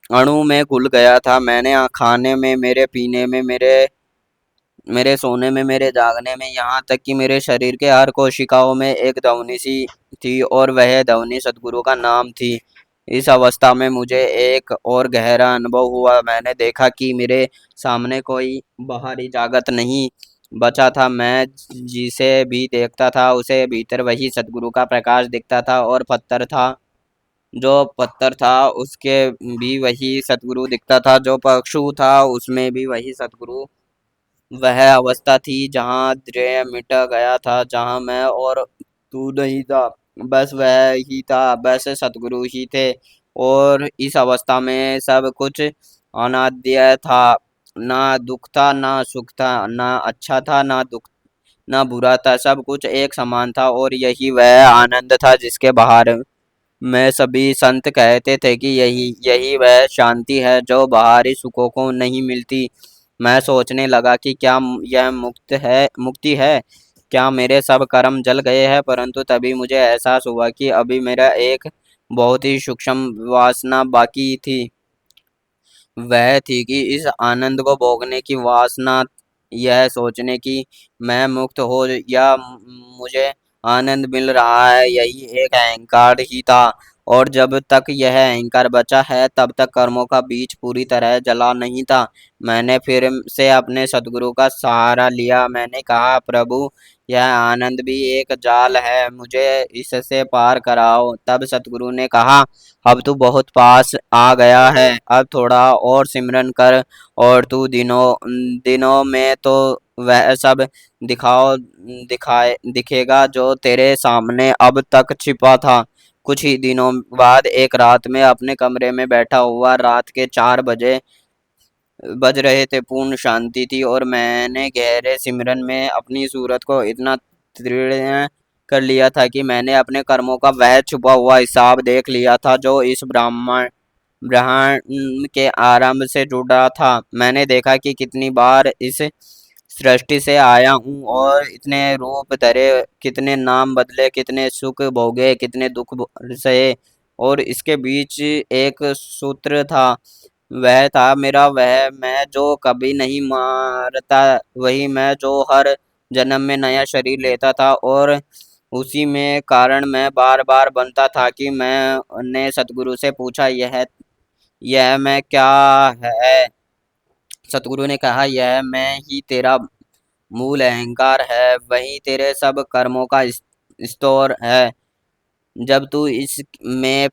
अणु में घुल गया था। मैंने खाने में, मेरे पीने में, मेरे सोने में, मेरे जागने में, यहाँ तक कि मेरे शरीर के हर कोशिकाओं में एक ध्वनि सी थी, और वह ध्वनि सतगुरु का नाम थी। इस अवस्था में मुझे एक और गहरा अनुभव हुआ। मैंने देखा कि मेरे सामने कोई बाहरी जगत नहीं बचा था। मैं जिसे भी देखता था उसे भीतर वही सतगुरु का प्रकाश दिखता था, और जो पत्थर था उसके भी वही सतगुरु दिखता था, जो पशु था उसमें भी वही सतगुरु। वह अवस्था थी जहाँ ध्येय मिट गया था, जहाँ मैं और तू नहीं था, बस वह ही था, बस सतगुरु ही थे। और इस अवस्था में सब कुछ अनाद्य था। ना दुख था, ना सुख था, ना अच्छा था, ना बुरा था, सब कुछ एक समान था। और यही वह आनंद था जिसके बाहर में सभी संत कहते थे कि यही यही वह शांति है जो बाहरी सुखों को नहीं मिलती। मैं सोचने लगा कि क्या यह मुक्ति है? क्या मेरे सब कर्म जल गए हैं? परंतु तभी मुझे एहसास हुआ कि अभी मेरा एक बहुत ही सूक्ष्म वासना बाकी थी। वह थी कि इस आनंद को भोगने की वासना, यह सोचने की मैं मुक्त हो या मुझे आनंद मिल रहा है, यही एक अहंकार ही था। और जब तक यह अहंकार बचा है तब तक कर्मों का बीज पूरी तरह जला नहीं था। मैंने फिर से अपने सदगुरु का सहारा लिया। मैंने कहा, प्रभु, यह आनंद भी एक जाल है, मुझे इससे पार कराओ। तब सतगुरु ने कहा, अब तू बहुत पास आ गया है, अब थोड़ा और सिमरन कर, और तू दिनों में तो वह सब दिखेगा जो तेरे सामने अब तक छिपा था। कुछ ही दिनों बाद एक रात में अपने कमरे में बैठा हुआ, रात के 4 बज रहे थे, पूर्ण शांति थी, और मैंने गहरे सिमरन में अपनी सूरत को इतना दृढ़ कर लिया था कि मैंने अपने कर्मों का वह छुपा हुआ हिसाब देख लिया था जो इस ब्रह्मांड के आरंभ से जुड़ा था। मैंने देखा कि कितनी बार इस सृष्टि से आया हूँ और इतने रूप धरे, कितने नाम बदले, कितने सुख भोगे, कितने दुख सहे, और इसके बीच एक सूत्र था, वह था मेरा वह मैं जो कभी नहीं मारता, वही मैं जो हर जन्म में नया शरीर लेता था, और उसी में कारण मैं बार बार बनता था कि मैंने सतगुरु से पूछा, यह मैं क्या है? सतगुरु ने कहा, यह मैं ही तेरा मूल अहंकार है, वही तेरे सब कर्मों का स्टोर है। जब तू इस में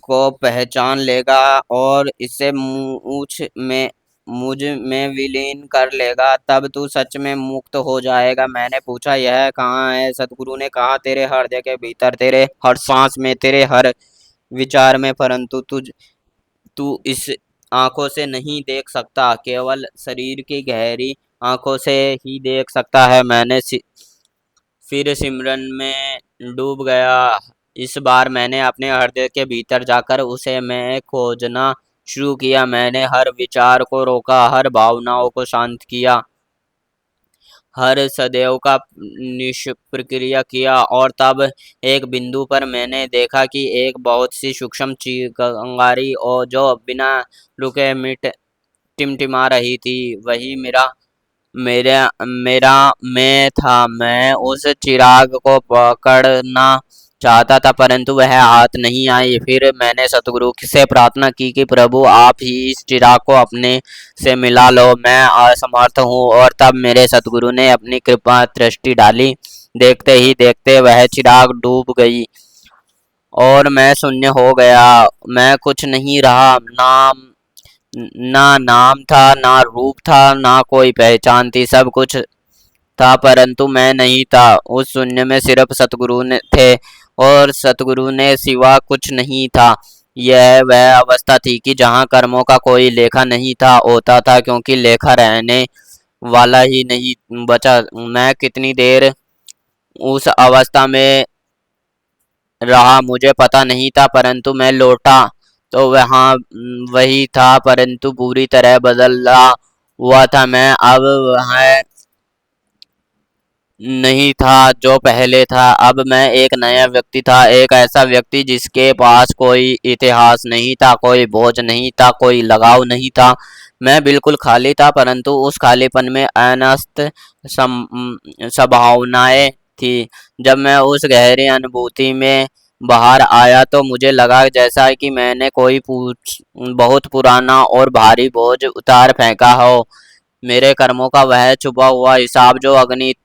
को पहचान लेगा और इसे मुझ में विलीन कर लेगा, तब तू सच में मुक्त हो जाएगा। मैंने पूछा, यह कहाँ है? सतगुरु ने कहा, तेरे हृदय के भीतर, तेरे हर सांस में, तेरे हर विचार में, परंतु तू इस आंखों से नहीं देख सकता, केवल शरीर की गहरी आंखों से ही देख सकता है। फिर सिमरन में डूब गया। इस बार मैंने अपने हृदय के भीतर जाकर उसे मैं खोजना शुरू किया। मैंने हर विचार को रोका, हर भावनाओं को शांत किया, हर सदैव का निष्प्रक्रिया किया, और तब एक बिंदु पर मैंने देखा कि एक बहुत सी सूक्ष्म चिंगारी, और जो बिना रुके मिट टिमटिमा रही थी, वही मेरा मेरा मैं था। मैं उस चिराग को पकड़ना चाहता था, परंतु वह हाथ नहीं आई। फिर मैंने सतगुरु से प्रार्थना की कि प्रभु, आप ही इस चिराग को अपने से मिला लो, मैं असमर्थ हूँ। और तब मेरे सतगुरु ने अपनी कृपा दृष्टि डाली। देखते ही देखते वह चिराग डूब गई और मैं शून्य हो गया। मैं कुछ नहीं रहा, ना नाम था, ना रूप था, ना कोई पहचान थी। सब कुछ था परंतु मैं नहीं था। उस शून्य में सिर्फ सतगुरु ने थे, और सतगुरु ने सिवा कुछ नहीं था। यह वह अवस्था थी कि जहाँ कर्मों का कोई लेखा नहीं था, होता था, क्योंकि लेखा रहने वाला ही नहीं बचा। मैं कितनी देर उस अवस्था में रहा मुझे पता नहीं था, परंतु मैं लौटा तो वहाँ वही था, परंतु पूरी तरह बदला हुआ था। मैं अब वहाँ नहीं था जो पहले था। अब मैं एक नया व्यक्ति था, एक ऐसा व्यक्ति जिसके पास कोई इतिहास नहीं था, कोई बोझ नहीं था, कोई लगाव नहीं था। मैं बिल्कुल खाली था, परंतु उस खालीपन में अनस्त संभावनाएं थी। जब मैं उस गहरी अनुभूति में बाहर आया तो मुझे लगा जैसा कि मैंने कोई बहुत पुराना और भारी बोझ उतार फेंका हो। मेरे कर्मों का वह छुपा हुआ हिसाब जो अगणित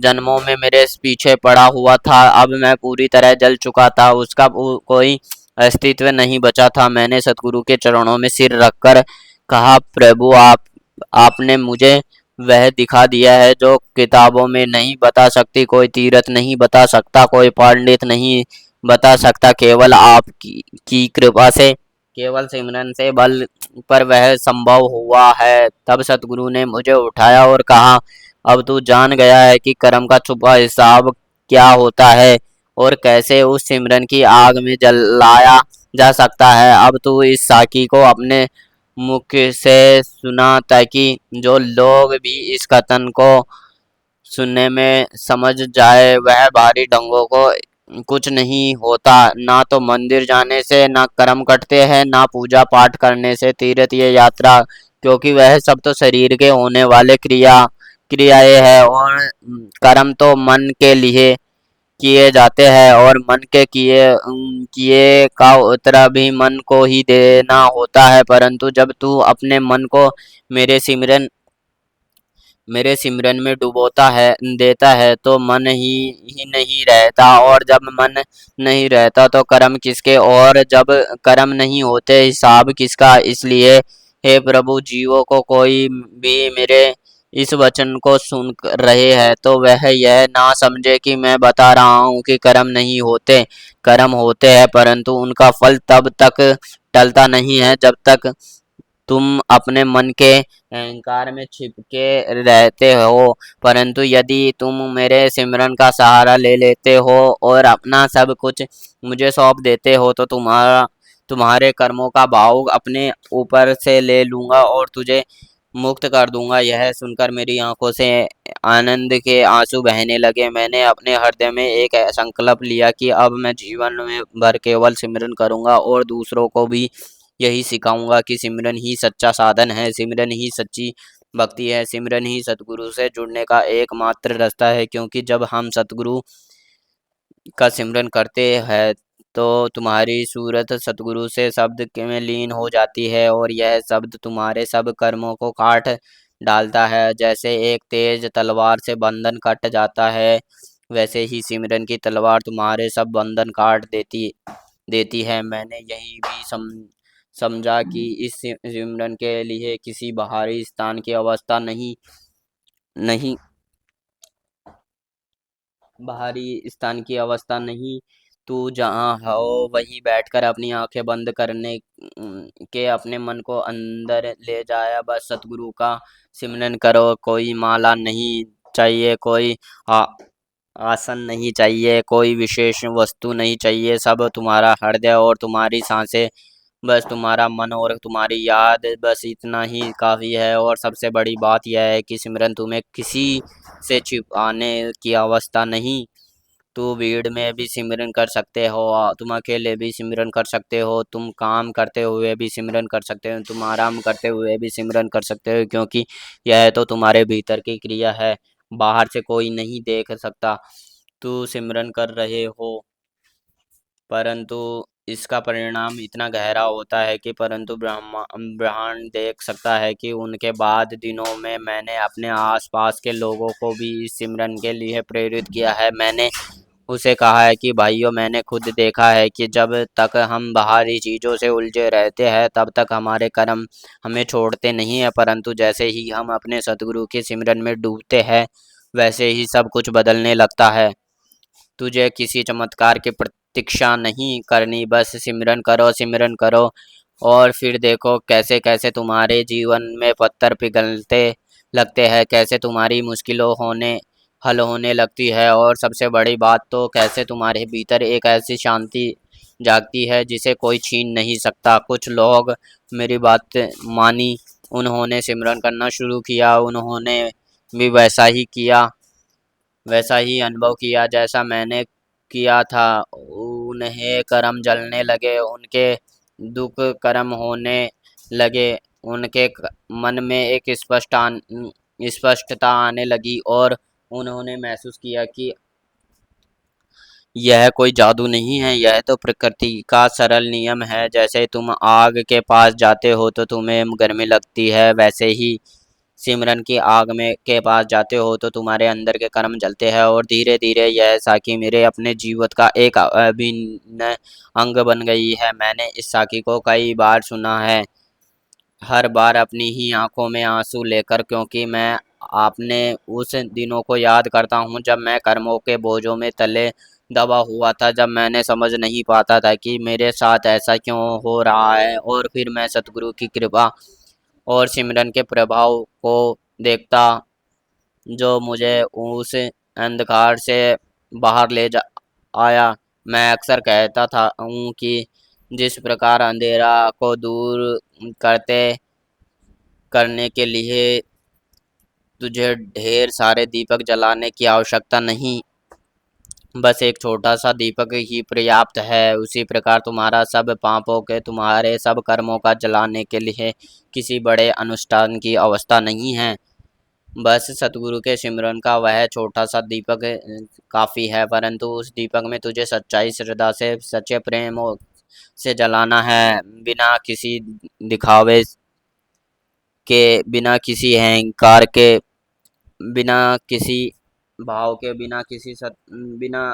जन्मों में मेरे पीछे पड़ा हुआ था, अब मैं पूरी तरह जल चुका था। उसका कोई अस्तित्व नहीं बचा था। मैंने सतगुरु के चरणों में सिर रखकर कहा, प्रभु, आपने मुझे वह दिखा दिया है जो किताबों में नहीं बता सकती, कोई तीर्थ नहीं बता सकता, कोई पंडित नहीं बता सकता। केवल की कृपा से, केवल सिमरन से बल पर वह संभव हुआ है। तब सतगुरु ने मुझे उठाया और कहा, अब तू जान गया है कि कर्म का छुपा हिसाब क्या होता है और कैसे उस सिमरन की आग में जलाया जा सकता है। अब तू इस साखी को अपने मुख से सुना, ताकि जो लोग भी इस कथन को सुनने में समझ जाए, वह भारी ढंगों को कुछ नहीं होता। ना तो मंदिर जाने से ना कर्म कटते हैं, ना पूजा पाठ करने से तीर्थ ये यात्रा, क्योंकि वह सब तो शरीर के होने वाले क्रियाएं हैं, और कर्म तो मन के लिए किए जाते हैं, और मन के किए का उत्तर भी मन को ही देना होता है। परंतु जब तू अपने मन को मेरे सिमरन मेरे सिमरन में डुबोता है देता है, तो मन ही नहीं रहता, और जब मन नहीं रहता तो कर्म किसके, और जब कर्म नहीं होते हिसाब किसका। इसलिए हे प्रभु, जीवों को कोई भी मेरे इस वचन को सुन रहे हैं तो वह यह ना समझे कि मैं बता रहा हूँ कि कर्म नहीं होते। कर्म होते हैं, परंतु उनका फल तब तक टलता नहीं है जब तक तुम अपने मन के अहंकार में छिपके रहते हो। परंतु यदि तुम मेरे सिमरन का सहारा ले लेते हो और अपना सब कुछ मुझे सौंप देते हो, तो तुम्हारे कर्मों का भाव अपने ऊपर से ले लूंगा और तुझे मुक्त कर दूंगा। यह सुनकर मेरी आंखों से आनंद के आंसू बहने लगे। मैंने अपने हृदय में एक संकल्प लिया कि अब मैं जीवन में भर केवल सिमरन करूंगा और दूसरों को भी यही सिखाऊंगा कि सिमरन ही सच्चा साधन है, सिमरन ही सच्ची भक्ति है, सिमरन ही सतगुरु से जुड़ने का एकमात्र रास्ता है। क्योंकि जब हम सतगुरु का सिमरन करते हैं तो तुम्हारी सूरत सतगुरु से शब्द के में लीन हो जाती है और यह शब्द तुम्हारे सब कर्मों को काट डालता है। जैसे एक तेज तलवार से बंधन कट जाता है, वैसे ही सिमरन की तलवार तुम्हारे सब बंधन काट देती देती है। मैंने यही भी समझा कि इस सिमरन के लिए किसी बाहरी स्थान की अवस्था नहीं नहीं बाहरी स्थान की अवस्था नहीं। तू जहाँ हो वहीं बैठकर अपनी आंखें बंद करने के अपने मन को अंदर ले जाया, बस सतगुरु का सिमरन करो। कोई माला नहीं चाहिए, कोई आ, आसन नहीं चाहिए, कोई विशेष वस्तु नहीं चाहिए, सब तुम्हारा हृदय और तुम्हारी सांसें, बस तुम्हारा मन और तुम्हारी याद, बस इतना ही काफ़ी है। और सबसे बड़ी बात यह है कि सिमरन तुम्हें किसी से छिपाने की अवस्था नहीं। तू भीड़ में भी सिमरन कर सकते हो, तुम अकेले भी सिमरन कर सकते हो, तुम काम करते हुए भी सिमरन कर सकते हो, तुम आराम करते हुए भी सिमरन कर सकते हो। क्योंकि यह तो तुम्हारे भीतर की क्रिया है, बाहर से कोई नहीं देख सकता तू सिमरन कर रहे हो। परंतु इसका परिणाम इतना गहरा होता है कि परंतु ब्रह्मांड देख सकता है कि उनके बाद दिनों में मैंने अपने आसपास के लोगों को भी इस सिमरन के लिए प्रेरित किया है। मैंने उसे कहा है कि भाइयों, मैंने खुद देखा है कि जब तक हम बाहरी चीज़ों से उलझे रहते हैं तब तक हमारे कर्म हमें छोड़ते नहीं है, परंतु जैसे ही हम अपने सतगुरु के सिमरन में डूबते हैं वैसे ही सब कुछ बदलने लगता है। तुझे किसी चमत्कार की प्रतीक्षा नहीं करनी, बस सिमरन करो, सिमरन करो। और फिर देखो कैसे कैसे तुम्हारे जीवन में पत्थर पिघलते लगते हैं, कैसे तुम्हारी मुश्किलों होने हल होने लगती है, और सबसे बड़ी बात तो कैसे तुम्हारे भीतर एक ऐसी शांति जागती है जिसे कोई छीन नहीं सकता। कुछ लोग मेरी बात मानी, उन्होंने सिमरन करना शुरू किया, उन्होंने भी वैसा ही किया, वैसा ही अनुभव किया जैसा मैंने किया था। उन्हें कर्म जलने लगे, उनके दुख कर्म होने लगे, उनके मन में एक स्पष्टता आने लगी और उन्होंने महसूस किया कि यह कोई जादू नहीं है, यह तो प्रकृति का सरल नियम है। जैसे तुम आग के पास जाते हो तो तुम्हें गर्मी लगती है, वैसे ही सिमरन की आग में के पास जाते हो तो तुम्हारे अंदर के कर्म जलते हैं और धीरे धीरे यह साखी मेरे अपने जीवन का एक अभिन्न अंग बन गई है। मैंने इस साखी को कई बार सुना है, हर बार अपनी ही आंखों में आंसू लेकर, क्योंकि मैं आपने उस दिनों को याद करता हूँ जब मैं कर्मों के बोझों में तले दबा हुआ था, जब मैंने समझ नहीं पाता था कि मेरे साथ ऐसा क्यों हो रहा है। और फिर मैं सतगुरु की कृपा और सिमरन के प्रभाव को देखता जो मुझे उस अंधकार से बाहर ले जा आया। मैं अक्सर कहता था कि जिस प्रकार अंधेरा को दूर करते करने के लिए तुझे ढेर सारे दीपक जलाने की आवश्यकता नहीं, बस एक छोटा सा दीपक ही पर्याप्त है, उसी प्रकार तुम्हारा सब पापों के, तुम्हारे सब कर्मों का जलाने के लिए किसी बड़े अनुष्ठान की अवस्था नहीं है। बस सतगुरु के सिमरन का वह छोटा सा दीपक काफ़ी है, परंतु उस दीपक में तुझे सच्चाई श्रद्धा से सच्चे प्रेम से जलाना है, बिना किसी दिखावे के, बिना किसी अहंकार के, बिना किसी भाव के, बिना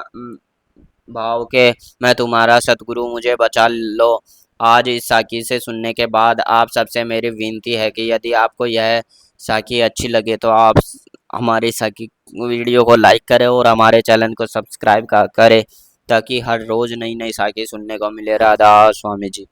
भाव के। मैं तुम्हारा सतगुरु, मुझे बचा लो। आज इस साखी से सुनने के बाद आप सबसे मेरी विनती है कि यदि आपको यह साखी अच्छी लगे तो आप हमारी साखी वीडियो को लाइक करें और हमारे चैनल को सब्सक्राइब करें, ताकि हर रोज़ नई नई साखी सुनने को मिले। राधा स्वामी जी।